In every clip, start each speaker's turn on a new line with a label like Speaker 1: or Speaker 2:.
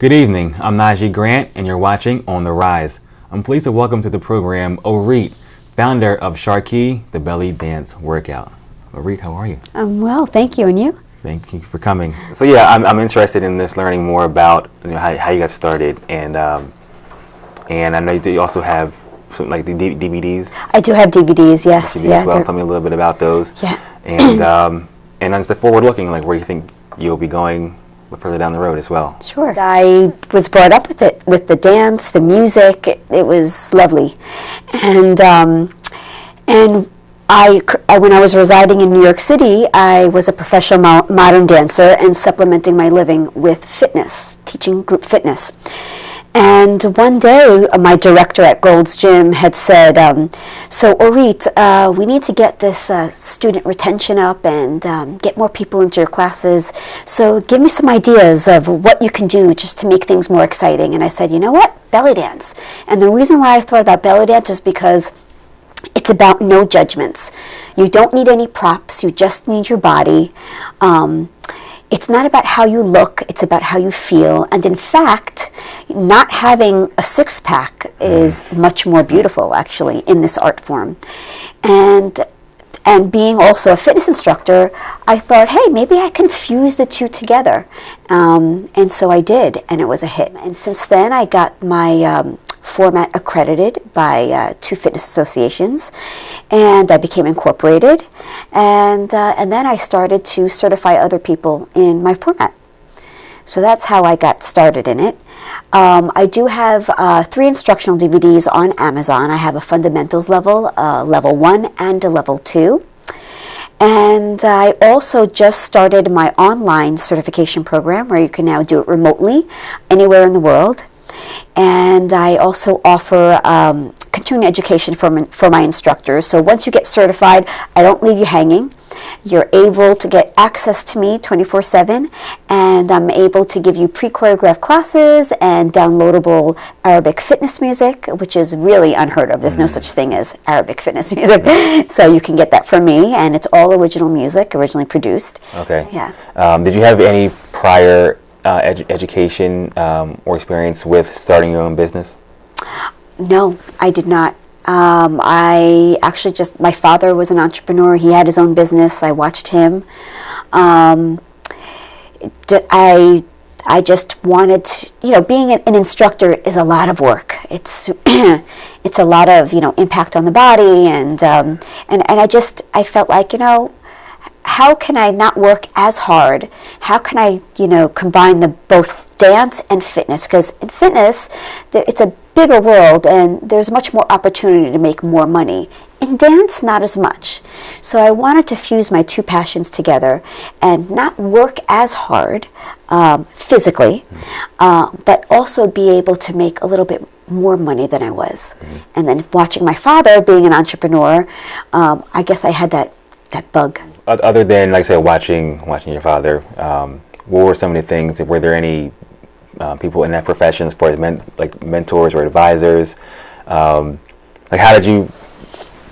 Speaker 1: Good evening, I'm Najee Grant, and you're watching On the Rise. I'm pleased to welcome to the program Orit, founder of Sharkey, the belly dance workout. Orit, how are you?
Speaker 2: I'm well, thank you. And you?
Speaker 1: Thank you for coming. So yeah, I'm interested in this, learning more about how you got started, and I know you also have some, like the DVDs.
Speaker 2: I do have DVDs, yes.
Speaker 1: Yeah, well, tell me a little bit about those.
Speaker 2: Yeah.
Speaker 1: And then the forward looking, like where you think you'll be going further down the road as well.
Speaker 2: Sure. I was brought up with it, with the dance, the music. It was lovely, and I when I was residing in New York City, I was a professional modern dancer and supplementing my living with fitness, teaching group fitness. And one day, my director at Gold's Gym had said, so Orit, we need to get this student retention up and get more people into your classes. So give me some ideas of what you can do just to make things more exciting. And I said, you know what? Belly dance. And the reason why I thought about belly dance is because it's about no judgments. You don't need any props. You just need your body. It's not about how you look, it's about how you feel. And in fact, not having a six-pack is much more beautiful, actually, in this art form. And being also a fitness instructor, I thought, hey, maybe I can fuse the two together. And so I did, and it was a hit. And since then, I got my format accredited by 2 fitness associations, and I became incorporated, and then I started to certify other people in my format. So that's how I got started in it. I do have 3 instructional DVDs on Amazon. I have a fundamentals level, level 1 and a level 2. And I also just started my online certification program where you can now do it remotely anywhere in the world. And I also offer continuing education for my instructors. So once you get certified, I don't leave you hanging. You're able to get access to me 24/7, and I'm able to give you pre-choreographed classes and downloadable Arabic fitness music, which is really unheard of. There's no such thing as Arabic fitness music. So you can get that from me, and it's all original music, originally produced.
Speaker 1: Okay.
Speaker 2: Yeah.
Speaker 1: Did you have any prior education or experience with starting your own business?
Speaker 2: No, I did not. I actually my father was an entrepreneur. He had his own business. I watched him. I just wanted to, being an instructor is a lot of work. It's it's a lot of, impact on the body, and I felt like, how can I not work as hard? How can I, combine both dance and fitness? Because in fitness, it's a bigger world and there's much more opportunity to make more money. In dance, not as much. So I wanted to fuse my 2 passions together and not work as hard physically, but also be able to make a little bit more money than I was. And then watching my father being an entrepreneur, I guess I had that bug.
Speaker 1: Other than, like I said, watching your father, what were some of the things? Were there any people in that profession, as far as mentors or advisors? Like, how did you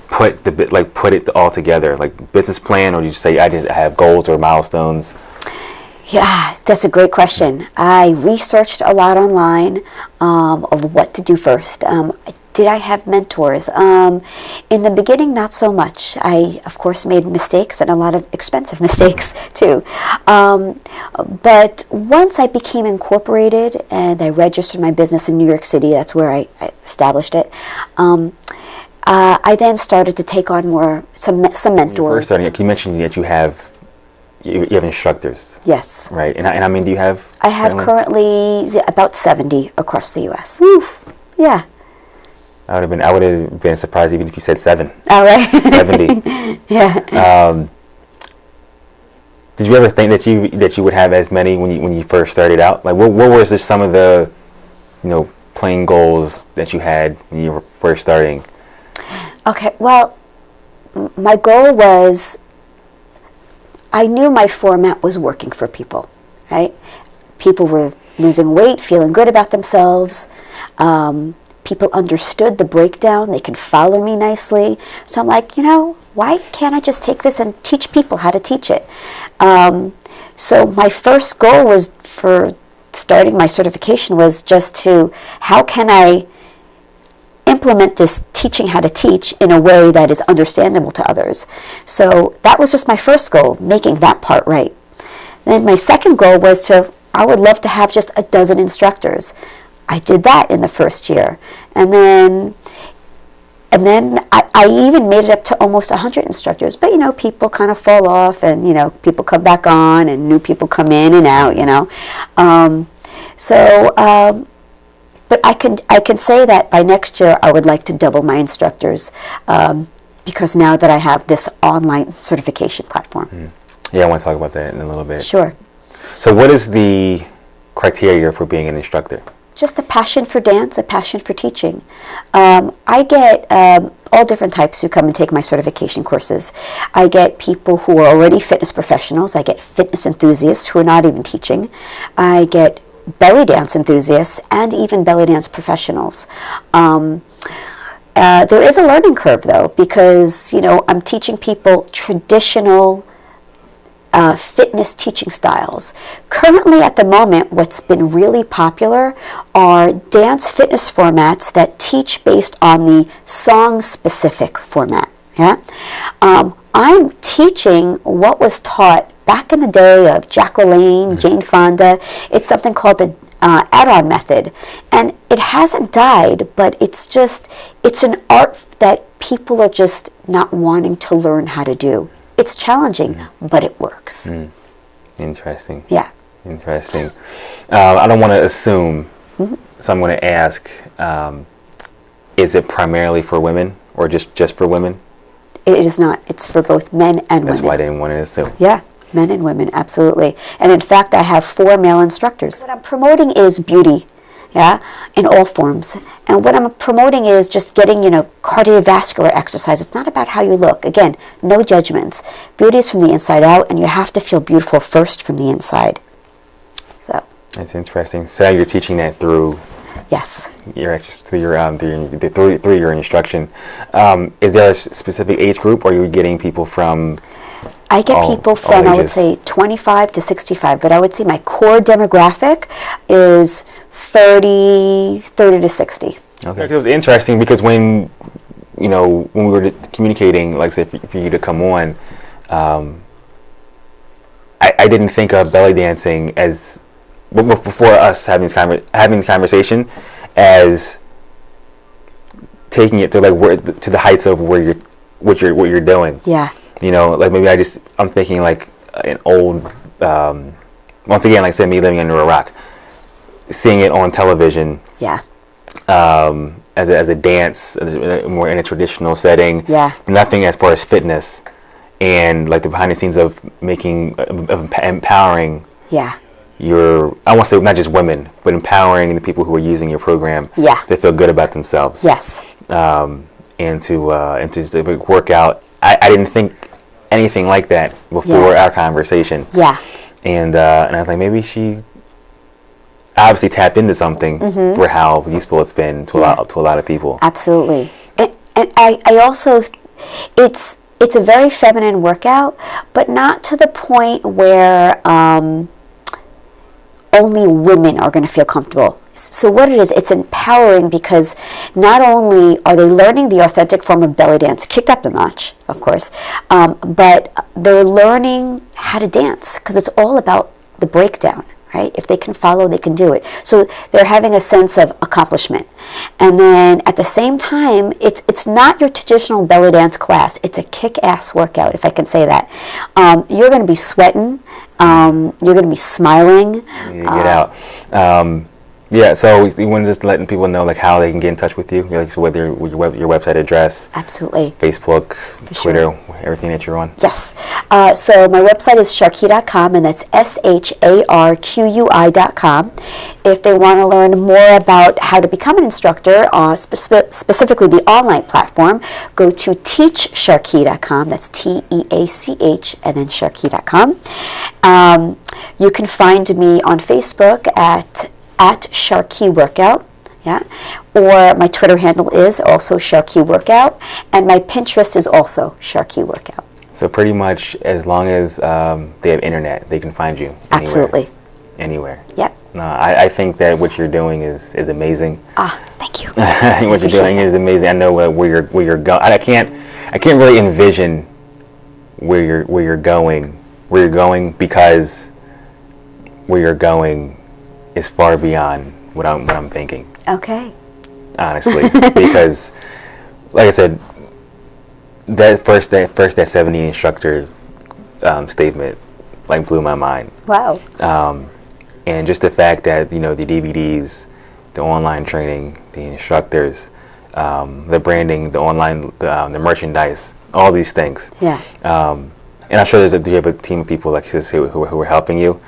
Speaker 1: put it all together? Like business plan, or did you say I have goals or milestones?
Speaker 2: Yeah, that's a great question. I researched a lot online of what to do first. Did I have mentors? In the beginning, not so much. I, of course, made mistakes, and a lot of expensive mistakes, too. But once I became incorporated and I registered my business in New York City, that's where I established it, I then started to take on some mentors.
Speaker 1: First starting, you mentioned that you have instructors.
Speaker 2: Yes.
Speaker 1: Right. And I mean, do you have?
Speaker 2: I have currently about 70 across the U.S. Oof. Yeah.
Speaker 1: I would have been surprised even if you said 7.
Speaker 2: All right.
Speaker 1: 70.
Speaker 2: Yeah.
Speaker 1: Did you ever think that you would have as many when you first started out? Like, what was just some of the, playing goals that you had when you were first starting?
Speaker 2: Okay. Well, my goal was, I knew my format was working for people, right? People were losing weight, feeling good about themselves. People understood the breakdown. They could follow me nicely. So I'm like, why can't I just take this and teach people how to teach it? So my first goal was for starting my certification was just to, how can I implement this teaching how to teach in a way that is understandable to others? So that was just my first goal, making that part right. Then my second goal was I would love to have just a dozen instructors. I did that in the first year. And then I even made it up to almost 100 instructors. But, people kind of fall off, and, people come back on, and new people come in and out, But I can say that by next year, I would like to double my instructors, because now that I have this online certification platform.
Speaker 1: Yeah, I want to talk about that in a little bit.
Speaker 2: Sure.
Speaker 1: So what is the criteria for being an instructor?
Speaker 2: Just a passion for dance, a passion for teaching. I get all different types who come and take my certification courses. I get people who are already fitness professionals. I get fitness enthusiasts who are not even teaching. I get belly dance enthusiasts and even belly dance professionals. There is a learning curve, though, because, I'm teaching people traditional fitness teaching styles. Currently, at the moment, what's been really popular are dance fitness formats that teach based on the song-specific format. Yeah, I'm teaching what was taught back in the day of Jack LaLanne, Jane Fonda. It's something called the add-on method, and it hasn't died, but it's an art that people are just not wanting to learn how to do. It's challenging, but it works.
Speaker 1: Interesting.
Speaker 2: Yeah.
Speaker 1: Interesting. I don't want to assume, so I'm going to ask, is it primarily for women or just for women?
Speaker 2: It is not. It's for both men and women.
Speaker 1: That's why I didn't want to assume.
Speaker 2: Yeah, men and women, absolutely. And in fact, I have 4 male instructors. What I'm promoting is beauty, in all forms. And what I'm promoting is just getting, cardiovascular exercise. It's not about how you look. Again, no judgments. Beauty is from the inside out, and you have to feel beautiful first from the inside. So.
Speaker 1: That's interesting. So you're teaching that through.
Speaker 2: Yes.
Speaker 1: Through your instruction. Is there a specific age group, or are you getting people from?
Speaker 2: I get people from, I would say, 25 to 65, but I would say my core demographic is 30 to 60.
Speaker 1: Okay. It was interesting because when we were communicating, like I said, for you to come on, I didn't think of belly dancing as, before us having the conversation, as taking it to to the heights of what you're doing.
Speaker 2: Yeah.
Speaker 1: Maybe I'm thinking like an old, once again, like I said, me living under a rock, seeing it on television.
Speaker 2: Yeah.
Speaker 1: As a dance, more in a traditional setting.
Speaker 2: Yeah.
Speaker 1: Nothing as far as fitness and like the behind the scenes of empowering.
Speaker 2: Yeah.
Speaker 1: I want to say not just women, but empowering the people who are using your program.
Speaker 2: Yeah.
Speaker 1: To feel good about themselves.
Speaker 2: Yes.
Speaker 1: And to work out. I didn't think anything like that before our conversation.
Speaker 2: Yeah.
Speaker 1: And I was like, maybe she obviously tapped into something for how useful it's been to a lot of people.
Speaker 2: Absolutely. And I also, it's a very feminine workout, but not to the point where only women are going to feel comfortable. So what it is, it's empowering because not only are they learning the authentic form of belly dance, kicked up a notch, of course, but they're learning how to dance because it's all about the breakdown, right? If they can follow, they can do it. So they're having a sense of accomplishment. And then at the same time, it's not your traditional belly dance class. It's a kick-ass workout, if I can say that. You're going to be sweating. You're going to be smiling.
Speaker 1: You get out. Yeah, so you want to just letting people know like how they can get in touch with you, so whether your website address,
Speaker 2: absolutely,
Speaker 1: Facebook, Twitter, everything that you're on.
Speaker 2: Yes. So my website is sharqui.com, and that's SHARQUI.com. If they want to learn more about how to become an instructor, specifically the online platform, go to teachsharqui.com. That's TEACH, and then sharqui.com. You can find me on Facebook at Sharqui Workout, or my Twitter handle is also Sharqui Workout, and my Pinterest is also Sharqui Workout.
Speaker 1: So pretty much as long as they have internet, they can find you anywhere.
Speaker 2: Absolutely.
Speaker 1: Anywhere.
Speaker 2: Yep.
Speaker 1: No, I think that what you're doing is amazing.
Speaker 2: Thank you.
Speaker 1: What you're doing is amazing. I know where you're going. I can't really envision where you're going because where you're going is far beyond what I'm thinking.
Speaker 2: Okay.
Speaker 1: Honestly, because like I said, that 70 instructor statement like blew my mind.
Speaker 2: Wow.
Speaker 1: And just the fact that the DVDs, the online training, the instructors, the branding, the online, the merchandise, all these things.
Speaker 2: Yeah.
Speaker 1: And I'm sure you have a team of people like this who are helping you.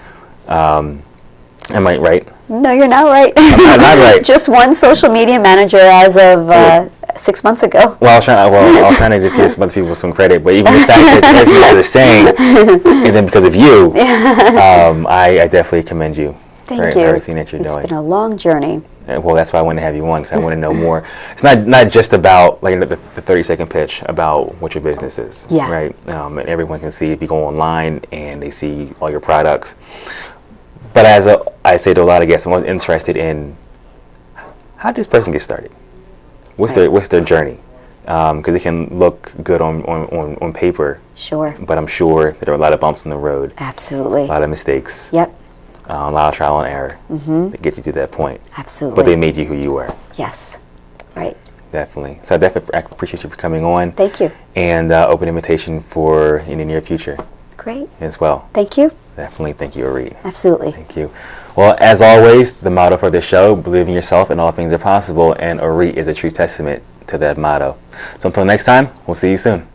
Speaker 1: Am I right?
Speaker 2: No, you're not right.
Speaker 1: I'm not right.
Speaker 2: Just one social media manager as of 6 months ago.
Speaker 1: Well, I was trying to just give some other people some credit, but even the fact that everything that they're saying, and then because of you, I definitely commend you
Speaker 2: Thank
Speaker 1: for
Speaker 2: you.
Speaker 1: everything that you're
Speaker 2: It's
Speaker 1: doing.
Speaker 2: been a long journey.
Speaker 1: Well, that's why I wanted to have you on, because I want to know more. It's not just about like the 30-second pitch about what your business is,
Speaker 2: Yeah.
Speaker 1: right? And everyone can see if you go online and they see all your products. But I say to a lot of guests, I'm most interested in how did this person get started? What's their journey? Because it can look good on paper,
Speaker 2: Sure.
Speaker 1: but I'm sure that there are a lot of bumps in the road,
Speaker 2: Absolutely.
Speaker 1: a lot of mistakes,
Speaker 2: Yep.
Speaker 1: a lot of trial and error to get you to that point.
Speaker 2: Absolutely.
Speaker 1: But they made you who you were.
Speaker 2: Yes. Right.
Speaker 1: Definitely. So I appreciate you for coming on.
Speaker 2: Thank you.
Speaker 1: And open invitation for in the near future
Speaker 2: Great.
Speaker 1: as well.
Speaker 2: Thank you.
Speaker 1: Definitely. Thank you, Orit.
Speaker 2: Absolutely.
Speaker 1: Thank you. Well, as always, the motto for this show, believe in yourself and all things are possible, and Orit is a true testament to that motto. So until next time, we'll see you soon.